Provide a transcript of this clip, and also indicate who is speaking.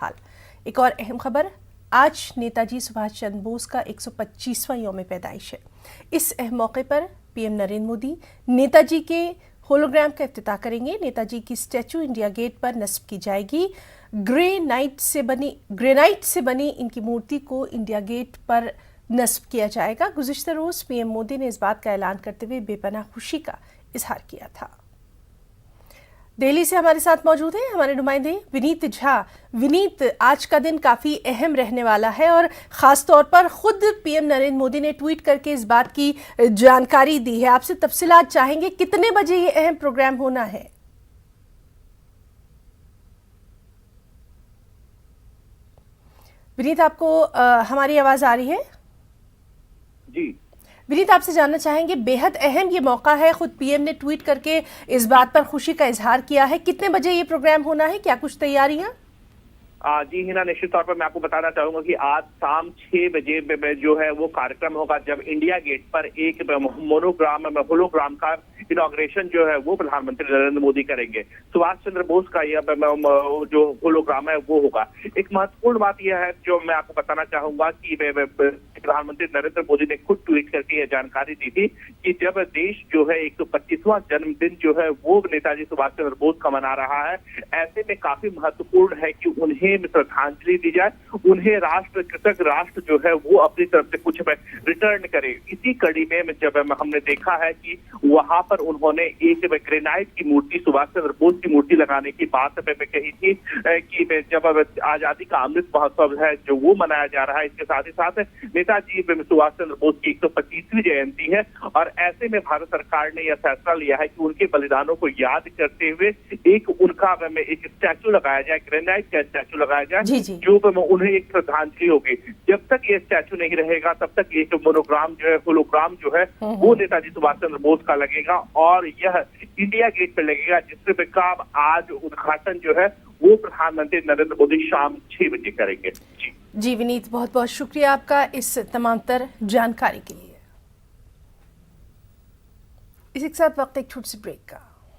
Speaker 1: हाल एक और अहम खबर। आज नेताजी सुभाष चंद्र बोस का 125वां यौम पैदाइश है। इस अहम मौके पर पीएम नरेंद्र मोदी नेताजी के होलोग्राम का इफ्तिताह करेंगे। नेताजी की स्टैचू इंडिया गेट पर नस्ब की जाएगी। ग्रेनाइट से बनी इनकी मूर्ति को इंडिया गेट पर नस्ब किया जाएगा। गुज़िश्ता रोज पीएम मोदी ने इस बात का ऐलान करते हुए बेपनाह खुशी का इजहार किया था। दिल्ली से हमारे साथ मौजूद हैं हमारे नुमाइंदे विनीत झा। विनीत, आज का दिन काफी अहम रहने वाला है और खास तौर पर खुद पीएम नरेंद्र मोदी ने ट्वीट करके इस बात की जानकारी दी है। आपसे तफसीलात चाहेंगे, कितने बजे ये अहम प्रोग्राम होना है? विनीत, आपको हमारी आवाज आ रही है?
Speaker 2: जी
Speaker 1: विनीत, आपसे जानना चाहेंगे, बेहद अहम ये मौका है, खुद पीएम ने ट्वीट करके इस बात पर खुशी का इजहार किया है। कितने बजे ये प्रोग्राम होना है, क्या कुछ तैयारियां?
Speaker 2: जी हिना, निश्चित तौर पर मैं आपको बताना चाहूंगा कि आज शाम 6 बजे जो है वो कार्यक्रम होगा, जब इंडिया गेट पर एक होलोग्राम का इनॉग्रेशन जो है वो प्रधानमंत्री नरेंद्र मोदी करेंगे। सुभाष चंद्र बोस का यह जो होलोग्राम है वो होगा। एक महत्वपूर्ण बात यह है जो मैं आपको बताना चाहूंगा कि प्रधानमंत्री नरेंद्र मोदी ने खुद ट्वीट करके यह जानकारी दी थी कि जब देश जो है 125वां जन्मदिन जो है वो नेताजी सुभाष चंद्र बोस का मना रहा है, ऐसे में काफी महत्वपूर्ण है कि उन्हें श्रद्धांजलि दी जाए, उन्हें राष्ट्र कृतज्ञ राष्ट्र जो है वो अपनी तरफ से कुछ रिटर्न करे। इसी कड़ी में जब हमने देखा है कि वहां पर उन्होंने एक ग्रेनाइट की मूर्ति, सुभाष चंद्र बोस की मूर्ति लगाने की बात कही थी कि जब आजादी का अमृत महोत्सव है जो वो मनाया जा रहा है, इसके साथ ही साथ नेताजी सुभाष चंद्र बोस की 125वीं जयंती है और ऐसे में भारत सरकार ने यह फैसला लिया है कि उनके बलिदानों को याद करते हुए उनका एक स्टैचू लगाया जाए, ग्रेनाइट का स्टैचू लगाया जाए, जो उन्हें एक श्रद्धांजलि होगी। जब तक ये स्टैचू नहीं रहेगा तब तक ये होलोग्राम जो है वो नेताजी सुभाष चंद्र बोस का लगेगा और यह इंडिया गेट पे लगेगा, जिससे का आज उद्घाटन जो है वो प्रधानमंत्री नरेंद्र मोदी शाम 6 बजे करेंगे।
Speaker 1: जी विनीत, बहुत बहुत शुक्रिया आपका इस तमाम तर जानकारी के लिए। इसी के साथ वक्त एक छोटी सी ब्रेक का।